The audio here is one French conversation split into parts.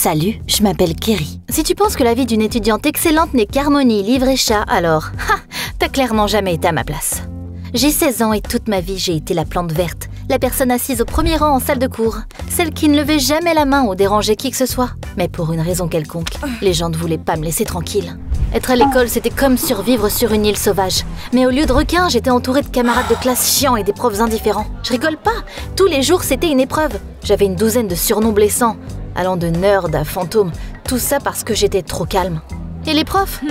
Salut, je m'appelle Kerry. Si tu penses que la vie d'une étudiante excellente n'est qu'harmonie, livre et chat, alors, t'as clairement jamais été à ma place. J'ai 16 ans et toute ma vie, j'ai été la plante verte, la personne assise au premier rang en salle de cours, celle qui ne levait jamais la main ou dérangeait qui que ce soit. Mais pour une raison quelconque, les gens ne voulaient pas me laisser tranquille. Être à l'école, c'était comme survivre sur une île sauvage. Mais au lieu de requins, j'étais entourée de camarades de classe chiants et des profs indifférents. Je rigole pas, tous les jours c'était une épreuve. J'avais une douzaine de surnoms blessants, allant de nerd à fantôme, tout ça parce que j'étais trop calme. Et les profs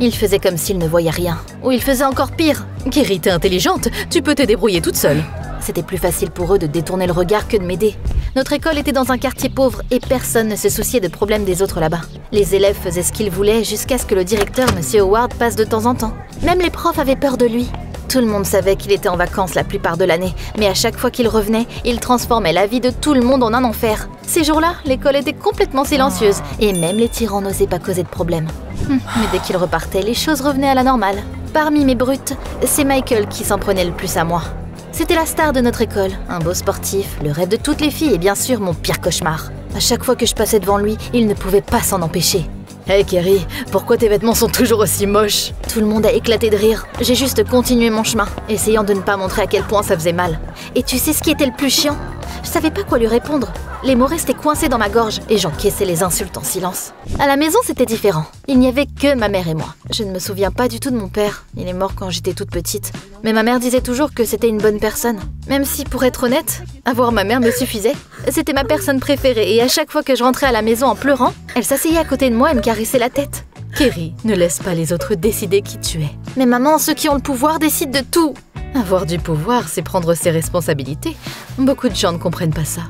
ils faisaient comme s'ils ne voyaient rien. Ou ils faisaient encore pire. Kerry, t'es intelligente, tu peux te débrouiller toute seule. C'était plus facile pour eux de détourner le regard que de m'aider. Notre école était dans un quartier pauvre et personne ne se souciait de problèmes des autres là-bas. Les élèves faisaient ce qu'ils voulaient jusqu'à ce que le directeur, Monsieur Howard, passe de temps en temps. Même les profs avaient peur de lui. Tout le monde savait qu'il était en vacances la plupart de l'année, mais à chaque fois qu'il revenait, il transformait la vie de tout le monde en un enfer. Ces jours-là, l'école était complètement silencieuse et même les tyrans n'osaient pas causer de problème. Mais dès qu'il repartait, les choses revenaient à la normale. Parmi mes brutes, c'est Michael qui s'en prenait le plus à moi. C'était la star de notre école, un beau sportif, le rêve de toutes les filles et bien sûr mon pire cauchemar. À chaque fois que je passais devant lui, il ne pouvait pas s'en empêcher. Hey Kerry, pourquoi tes vêtements sont toujours aussi moches? Tout le monde a éclaté de rire. J'ai juste continué mon chemin, essayant de ne pas montrer à quel point ça faisait mal. Et tu sais ce qui était le plus chiant? Je savais pas quoi lui répondre. Les mots restaient coincés dans ma gorge et j'encaissais les insultes en silence. À la maison, c'était différent. Il n'y avait que ma mère et moi. Je ne me souviens pas du tout de mon père. Il est mort quand j'étais toute petite. Mais ma mère disait toujours que c'était une bonne personne. Même si, pour être honnête, avoir ma mère me suffisait. C'était ma personne préférée et à chaque fois que je rentrais à la maison en pleurant, elle s'asseyait à côté de moi et me caressait la tête. Kerry, ne laisse pas les autres décider qui tu es. Mais maman, ceux qui ont le pouvoir décident de tout. Avoir du pouvoir, c'est prendre ses responsabilités. Beaucoup de gens ne comprennent pas ça.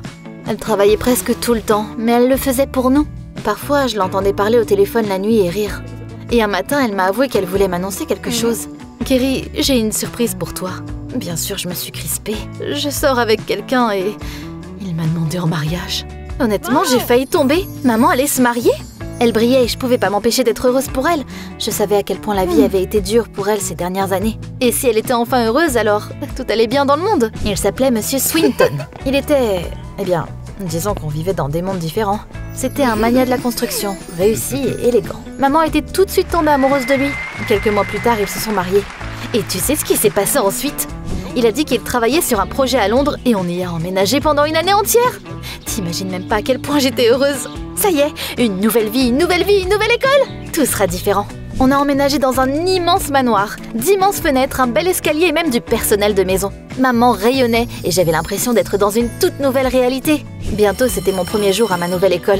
Elle travaillait presque tout le temps, mais elle le faisait pour nous. Parfois, je l'entendais parler au téléphone la nuit et rire. Et un matin, elle m'a avoué qu'elle voulait m'annoncer quelque chose. Kerry, j'ai une surprise pour toi. Bien sûr, je me suis crispée. Je sors avec quelqu'un et il m'a demandé en mariage. Honnêtement, j'ai failli tomber. Maman allait se marier? Elle brillait et je pouvais pas m'empêcher d'être heureuse pour elle. Je savais à quel point la vie avait été dure pour elle ces dernières années. Et si elle était enfin heureuse, alors tout allait bien dans le monde. Il s'appelait Monsieur Swinton. Il était... Eh bien, disons qu'on vivait dans des mondes différents. C'était un mania de la construction, réussi et élégant. Maman était tout de suite tombée amoureuse de lui. Quelques mois plus tard, ils se sont mariés. Et tu sais ce qui s'est passé ensuite? Il a dit qu'il travaillait sur un projet à Londres et on y a emménagé pendant une année entière. T'imagines même pas à quel point j'étais heureuse. Ça y est, une nouvelle vie, une nouvelle vie, une nouvelle école. Tout sera différent. On a emménagé dans un immense manoir, d'immenses fenêtres, un bel escalier et même du personnel de maison. Maman rayonnait et j'avais l'impression d'être dans une toute nouvelle réalité. Bientôt, c'était mon premier jour à ma nouvelle école.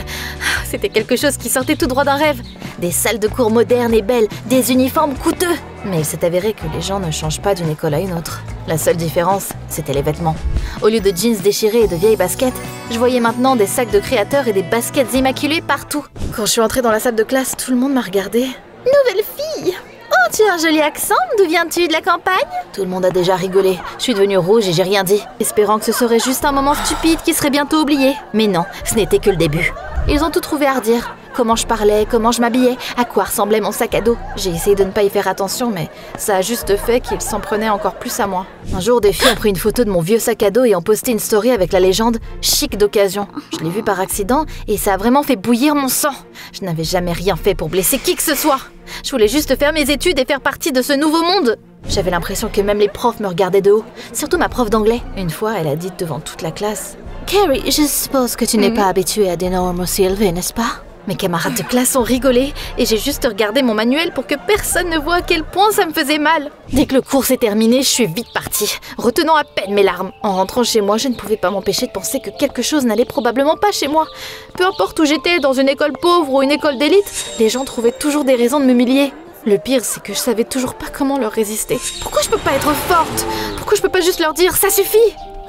C'était quelque chose qui sortait tout droit d'un rêve. Des salles de cours modernes et belles, des uniformes coûteux. Mais il s'est avéré que les gens ne changent pas d'une école à une autre. La seule différence, c'était les vêtements. Au lieu de jeans déchirés et de vieilles baskets, je voyais maintenant des sacs de créateurs et des baskets immaculées partout. Quand je suis entrée dans la salle de classe, tout le monde m'a regardée. Nouvelle fille! Oh, tu as un joli accent, d'où viens-tu, de la campagne? Tout le monde a déjà rigolé. Je suis devenue rouge et j'ai rien dit, espérant que ce serait juste un moment stupide qui serait bientôt oublié. Mais non, ce n'était que le début. Ils ont tout trouvé à redire. Comment je parlais, comment je m'habillais, à quoi ressemblait mon sac à dos. J'ai essayé de ne pas y faire attention, mais ça a juste fait qu'ils s'en prenaient encore plus à moi. Un jour, des filles ont pris une photo de mon vieux sac à dos et ont posté une story avec la légende « chic d'occasion ». Je l'ai vu par accident et ça a vraiment fait bouillir mon sang. Je n'avais jamais rien fait pour blesser qui que ce soit. Je voulais juste faire mes études et faire partie de ce nouveau monde. J'avais l'impression que même les profs me regardaient de haut, surtout ma prof d'anglais. Une fois, elle a dit devant toute la classe « Kerry, je suppose que tu n'es pas habituée à des normes aussi élevées, n'est-ce pas ?» Mes camarades de classe ont rigolé et j'ai juste regardé mon manuel pour que personne ne voie à quel point ça me faisait mal. Dès que le cours s'est terminé, je suis vite partie, retenant à peine mes larmes. En rentrant chez moi, je ne pouvais pas m'empêcher de penser que quelque chose n'allait probablement pas chez moi. Peu importe où j'étais, dans une école pauvre ou une école d'élite, les gens trouvaient toujours des raisons de m'humilier. Le pire, c'est que je savais toujours pas comment leur résister. Pourquoi je peux pas être forte? Pourquoi je peux pas juste leur dire « ça suffit »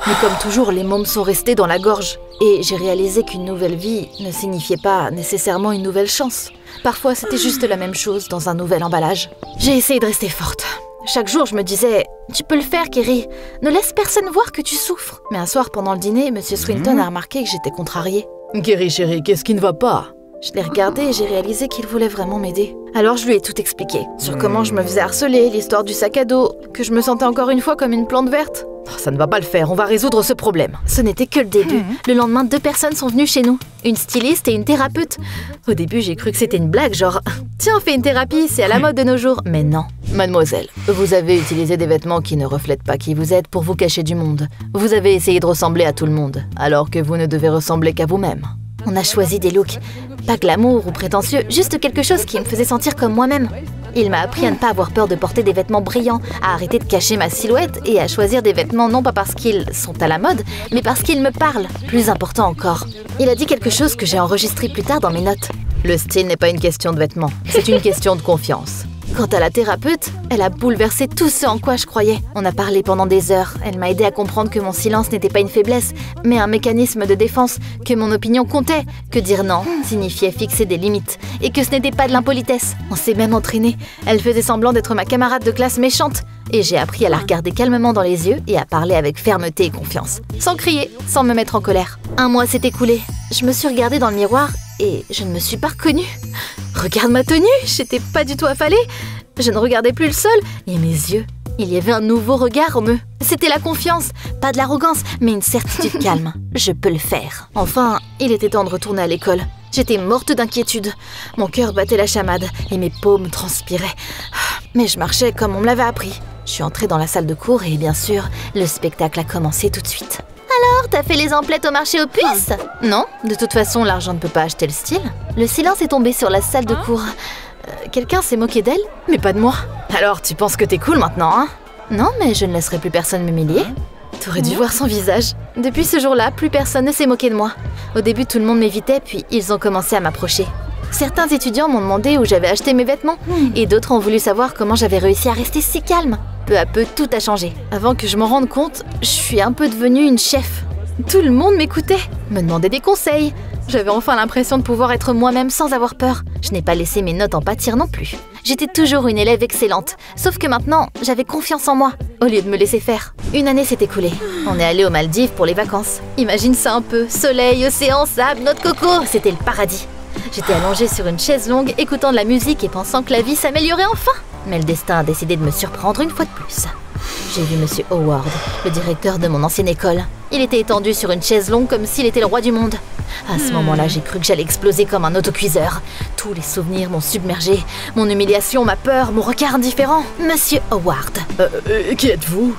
Mais comme toujours, les mots me sont restés dans la gorge. Et j'ai réalisé qu'une nouvelle vie ne signifiait pas nécessairement une nouvelle chance. Parfois, c'était juste la même chose dans un nouvel emballage. J'ai essayé de rester forte. Chaque jour, je me disais « Tu peux le faire, Kerry. Ne laisse personne voir que tu souffres. » Mais un soir, pendant le dîner, Monsieur Swinton a remarqué que j'étais contrariée. Kerry, chérie, qu'est-ce qui ne va pas? Je l'ai regardé et j'ai réalisé qu'il voulait vraiment m'aider. Alors je lui ai tout expliqué, sur comment je me faisais harceler, l'histoire du sac à dos, que je me sentais encore une fois comme une plante verte. Oh, ça ne va pas le faire, on va résoudre ce problème. Ce n'était que le début. Le lendemain, 2 personnes sont venues chez nous. Une styliste et une thérapeute. Au début, j'ai cru que c'était une blague, genre « Tiens, fais une thérapie, c'est à la mode de nos jours ». Mais non. Mademoiselle, vous avez utilisé des vêtements qui ne reflètent pas qui vous êtes pour vous cacher du monde. Vous avez essayé de ressembler à tout le monde, alors que vous ne devez ressembler qu'à vous-même. On a choisi des looks, pas glamour ou prétentieux, juste quelque chose qui me faisait sentir comme moi-même. Il m'a appris à ne pas avoir peur de porter des vêtements brillants, à arrêter de cacher ma silhouette et à choisir des vêtements non pas parce qu'ils sont à la mode, mais parce qu'ils me parlent. Plus important encore, il a dit quelque chose que j'ai enregistré plus tard dans mes notes. Le style n'est pas une question de vêtements, c'est une question de confiance. Quant à la thérapeute, elle a bouleversé tout ce en quoi je croyais. On a parlé pendant des heures. Elle m'a aidé à comprendre que mon silence n'était pas une faiblesse, mais un mécanisme de défense, que mon opinion comptait, que dire non signifiait fixer des limites, et que ce n'était pas de l'impolitesse. On s'est même entraîné. Elle faisait semblant d'être ma camarade de classe méchante, et j'ai appris à la regarder calmement dans les yeux et à parler avec fermeté et confiance, sans crier, sans me mettre en colère. 1 mois s'est écoulé. Je me suis regardée dans le miroir et je ne me suis pas reconnue. Regarde ma tenue, j'étais pas du tout affalée. Je ne regardais plus le sol et mes yeux. Il y avait un nouveau regard en eux. C'était la confiance, pas de l'arrogance, mais une certitude calme. Je peux le faire. Enfin, il était temps de retourner à l'école. J'étais morte d'inquiétude. Mon cœur battait la chamade et mes paumes transpiraient. Mais je marchais comme on me l'avait appris. Je suis entrée dans la salle de cours et bien sûr, le spectacle a commencé tout de suite. Alors, t'as fait les emplettes au marché aux puces? Non, de toute façon, l'argent ne peut pas acheter le style. Le silence est tombé sur la salle de cours. Quelqu'un s'est moqué d'elle, mais pas de moi. Alors, tu penses que t'es cool maintenant, hein? Non, mais je ne laisserai plus personne m'humilier. T'aurais dû voir son visage. Depuis ce jour-là, plus personne ne s'est moqué de moi. Au début, tout le monde m'évitait, puis ils ont commencé à m'approcher. Certains étudiants m'ont demandé où j'avais acheté mes vêtements, et d'autres ont voulu savoir comment j'avais réussi à rester si calme. Peu à peu, tout a changé. Avant que je m'en rende compte, je suis un peu devenue une chef. Tout le monde m'écoutait, me demandait des conseils. J'avais enfin l'impression de pouvoir être moi-même sans avoir peur. Je n'ai pas laissé mes notes en pâtir non plus. J'étais toujours une élève excellente, sauf que maintenant, j'avais confiance en moi, au lieu de me laisser faire. Une année s'est écoulée. On est allé aux Maldives pour les vacances. Imagine ça un peu, soleil, océan, sable, noix de coco, c'était le paradis. J'étais allongée sur une chaise longue, écoutant de la musique et pensant que la vie s'améliorait enfin. Mais le destin a décidé de me surprendre une fois de plus. J'ai vu Monsieur Howard, le directeur de mon ancienne école. Il était étendu sur une chaise longue comme s'il était le roi du monde. À ce moment-là, j'ai cru que j'allais exploser comme un autocuiseur. Tous les souvenirs m'ont submergé. Mon humiliation, ma peur, mon regard indifférent. Monsieur Howard. Qui êtes-vous?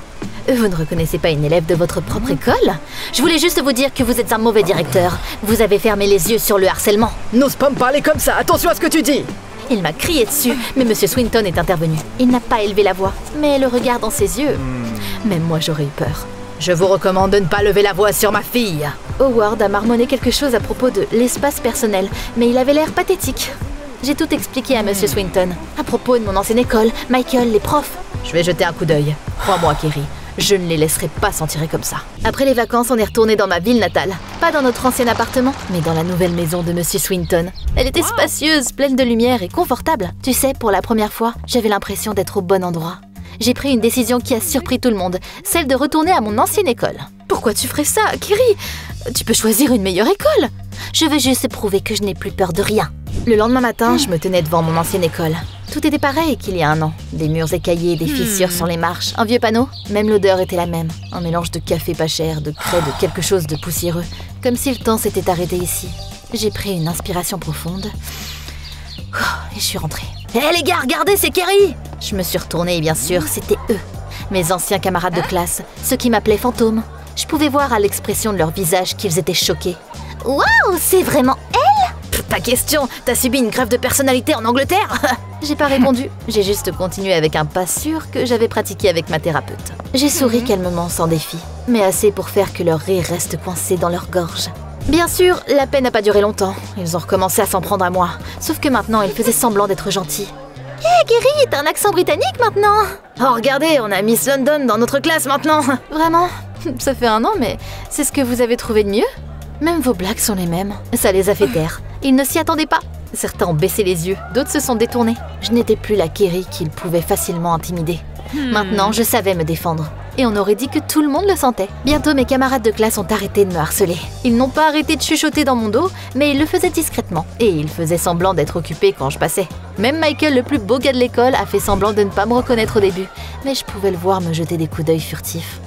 Vous ne reconnaissez pas une élève de votre propre école? Je voulais juste vous dire que vous êtes un mauvais directeur. Vous avez fermé les yeux sur le harcèlement. N'ose pas me parler comme ça, attention à ce que tu dis! Il m'a crié dessus, mais Monsieur Swinton est intervenu. Il n'a pas élevé la voix, mais le regard dans ses yeux... Même moi, j'aurais eu peur. Je vous recommande de ne pas lever la voix sur ma fille. Howard a marmonné quelque chose à propos de l'espace personnel, mais il avait l'air pathétique. J'ai tout expliqué à Monsieur Swinton, à propos de mon ancienne école, Michael, les profs. Je vais jeter un coup d'œil. Crois-moi, Kerry. Je ne les laisserai pas s'en tirer comme ça. Après les vacances, on est retourné dans ma ville natale. Pas dans notre ancien appartement, mais dans la nouvelle maison de Monsieur Swinton. Elle était spacieuse, pleine de lumière et confortable. Tu sais, pour la première fois, j'avais l'impression d'être au bon endroit. J'ai pris une décision qui a surpris tout le monde, celle de retourner à mon ancienne école. Pourquoi tu ferais ça, Kerry? Tu peux choisir une meilleure école. Je veux juste prouver que je n'ai plus peur de rien. Le lendemain matin, je me tenais devant mon ancienne école. Tout était pareil qu'il y a 1 an. Des murs écaillés, des fissures sur les marches, un vieux panneau. Même l'odeur était la même. Un mélange de café pas cher, de craie, de quelque chose de poussiéreux. Comme si le temps s'était arrêté ici. J'ai pris une inspiration profonde. Et je suis rentrée. Hé les gars, regardez, c'est Kerry! Je me suis retournée et bien sûr, c'était eux. Mes anciens camarades de classe, ceux qui m'appelaient fantôme. Je pouvais voir à l'expression de leur visage qu'ils étaient choqués. Waouh, c'est vraiment elle? Ta question, t'as subi une grève de personnalité en Angleterre? J'ai pas répondu, j'ai juste continué avec un pas sûr que j'avais pratiqué avec ma thérapeute. J'ai souri calmement sans défi, mais assez pour faire que leur rire reste coincé dans leur gorge. Bien sûr, la paix n'a pas duré longtemps. Ils ont recommencé à s'en prendre à moi. Sauf que maintenant, ils faisaient semblant d'être gentils. Hé, Kerry, t'as un accent britannique maintenant? Oh, regardez, on a Miss London dans notre classe maintenant. Vraiment? Ça fait 1 an, mais c'est ce que vous avez trouvé de mieux? Même vos blagues sont les mêmes. Ça les a fait taire. Ils ne s'y attendaient pas. Certains ont baissé les yeux, d'autres se sont détournés. Je n'étais plus la Kerry qu'ils pouvaient facilement intimider. Maintenant, je savais me défendre. et on aurait dit que tout le monde le sentait. Bientôt, mes camarades de classe ont arrêté de me harceler. Ils n'ont pas arrêté de chuchoter dans mon dos, mais ils le faisaient discrètement. Et ils faisaient semblant d'être occupés quand je passais. Même Michael, le plus beau gars de l'école, a fait semblant de ne pas me reconnaître au début. Mais je pouvais le voir me jeter des coups d'œil furtifs.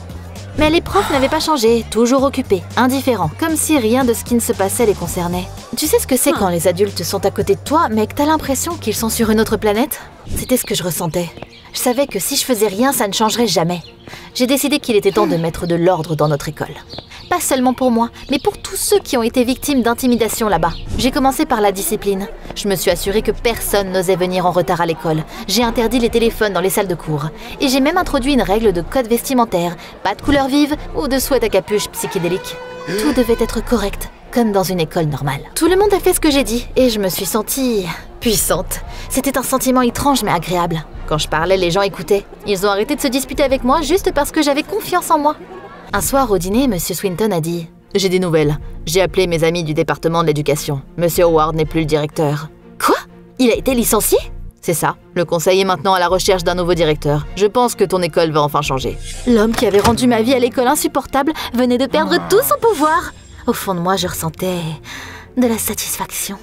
Mais les profs n'avaient pas changé, toujours occupés, indifférents, comme si rien de ce qui ne se passait les concernait. Tu sais ce que c'est quand les adultes sont à côté de toi, mais que t'as l'impression qu'ils sont sur une autre planète? C'était ce que je ressentais. Je savais que si je faisais rien, ça ne changerait jamais. J'ai décidé qu'il était temps de mettre de l'ordre dans notre école. Pas seulement pour moi, mais pour tous ceux qui ont été victimes d'intimidation là-bas. J'ai commencé par la discipline. Je me suis assurée que personne n'osait venir en retard à l'école. J'ai interdit les téléphones dans les salles de cours. Et j'ai même introduit une règle de code vestimentaire. Pas de couleurs vives ou de sweat à capuche psychédélique. Tout devait être correct, comme dans une école normale. Tout le monde a fait ce que j'ai dit, et je me suis sentie puissante. C'était un sentiment étrange mais agréable. Quand je parlais, les gens écoutaient. Ils ont arrêté de se disputer avec moi juste parce que j'avais confiance en moi. Un soir au dîner, Monsieur Swinton a dit « J'ai des nouvelles. J'ai appelé mes amis du département de l'éducation. Monsieur Howard n'est plus le directeur. » Quoi? Il a été licencié? C'est ça. Le conseil est maintenant à la recherche d'un nouveau directeur. Je pense que ton école va enfin changer. L'homme qui avait rendu ma vie à l'école insupportable venait de perdre tout son pouvoir. Au fond de moi, je ressentais de la satisfaction.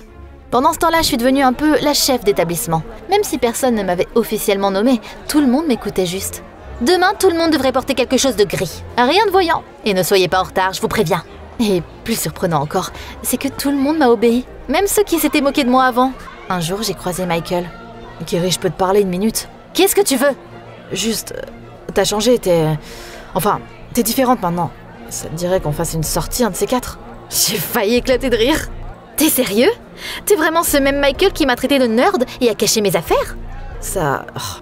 Pendant ce temps-là, je suis devenue un peu la chef d'établissement. Même si personne ne m'avait officiellement nommée, tout le monde m'écoutait juste. Demain, tout le monde devrait porter quelque chose de gris. Rien de voyant. Et ne soyez pas en retard, je vous préviens. Et plus surprenant encore, c'est que tout le monde m'a obéi. Même ceux qui s'étaient moqués de moi avant. Un jour, j'ai croisé Michael. « Kerry, je peux te parler une minute ?»« Qu'est-ce que tu veux ?»« Juste, t'as changé, t'es différente maintenant. Ça te dirait qu'on fasse une sortie, un de ces quatre ?» J'ai failli éclater de rire. « T'es sérieux? T'es vraiment ce même Michael qui m'a traité de nerd et a caché mes affaires ?»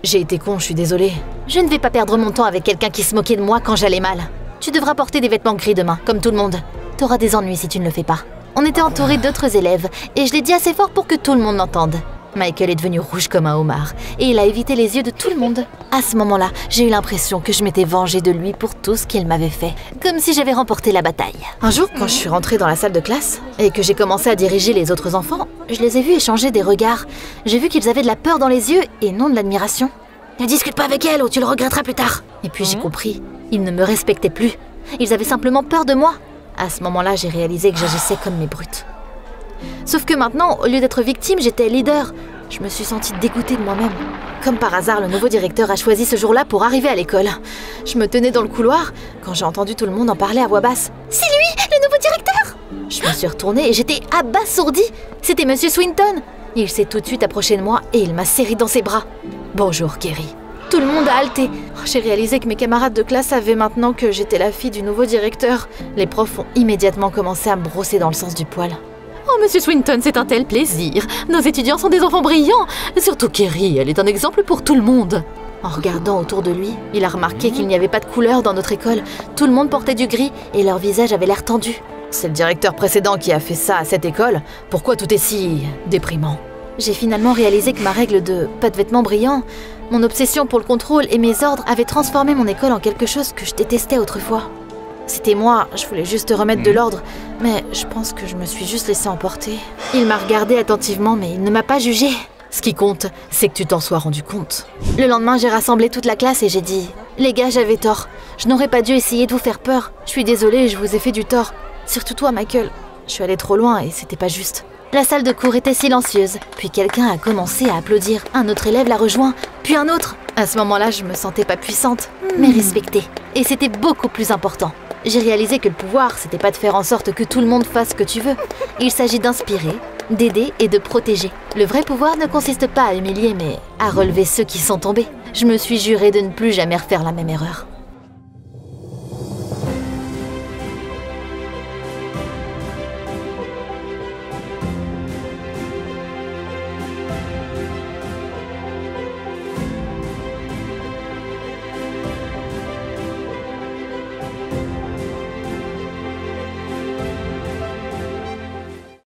J'ai été con, je suis désolée. Je ne vais pas perdre mon temps avec quelqu'un qui se moquait de moi quand j'allais mal. Tu devras porter des vêtements gris demain, comme tout le monde. T'auras des ennuis si tu ne le fais pas. On était entourés d'autres élèves, et je l'ai dit assez fort pour que tout le monde l'entende. Michael est devenu rouge comme un homard, et il a évité les yeux de tout le monde. À ce moment-là, j'ai eu l'impression que je m'étais vengée de lui pour tout ce qu'il m'avait fait, comme si j'avais remporté la bataille. Un jour, quand je suis rentrée dans la salle de classe, et que j'ai commencé à diriger les autres enfants, je les ai vus échanger des regards. J'ai vu qu'ils avaient de la peur dans les yeux, et non de l'admiration. « Ne discute pas avec elle, ou tu le regretteras plus tard !» Et puis j'ai compris, ils ne me respectaient plus. Ils avaient simplement peur de moi. À ce moment-là, j'ai réalisé que j'agissais comme mes brutes. Sauf que maintenant, au lieu d'être victime, j'étais leader. Je me suis sentie dégoûtée de moi-même. Comme par hasard, le nouveau directeur a choisi ce jour-là pour arriver à l'école. Je me tenais dans le couloir quand j'ai entendu tout le monde en parler à voix basse. « C'est lui, le nouveau directeur !» Je me suis retournée et j'étais abasourdie. C'était Monsieur Swinton. Il s'est tout de suite approché de moi et il m'a serré dans ses bras. « Bonjour, Kerry. » Tout le monde a halté. J'ai réalisé que mes camarades de classe savaient maintenant que j'étais la fille du nouveau directeur. Les profs ont immédiatement commencé à me brosser dans le sens du poil. « Oh, Monsieur Swinton, c'est un tel plaisir. Nos étudiants sont des enfants brillants. Surtout Kerry, elle est un exemple pour tout le monde. » En regardant autour de lui, il a remarqué qu'il n'y avait pas de couleur dans notre école. Tout le monde portait du gris et leur visage avait l'air tendu. C'est le directeur précédent qui a fait ça à cette école. Pourquoi tout est si déprimant? J'ai finalement réalisé que ma règle de « pas de vêtements brillants », mon obsession pour le contrôle et mes ordres avaient transformé mon école en quelque chose que je détestais autrefois. C'était moi, je voulais juste remettre de l'ordre, mais je pense que je me suis juste laissée emporter. Il m'a regardé attentivement, mais il ne m'a pas jugée. Ce qui compte, c'est que tu t'en sois rendu compte. Le lendemain, j'ai rassemblé toute la classe et j'ai dit « Les gars, j'avais tort. Je n'aurais pas dû essayer de vous faire peur. Je suis désolée, je vous ai fait du tort. Surtout toi, Michael. Je suis allée trop loin et c'était pas juste. » La salle de cours était silencieuse, puis quelqu'un a commencé à applaudir. Un autre élève l'a rejoint, puis un autre. À ce moment-là, je me sentais pas puissante, mais respectée. Et c'était beaucoup plus important. J'ai réalisé que le pouvoir, c'était pas de faire en sorte que tout le monde fasse ce que tu veux. Il s'agit d'inspirer, d'aider et de protéger. Le vrai pouvoir ne consiste pas à humilier, mais à relever ceux qui sont tombés. Je me suis juré de ne plus jamais refaire la même erreur.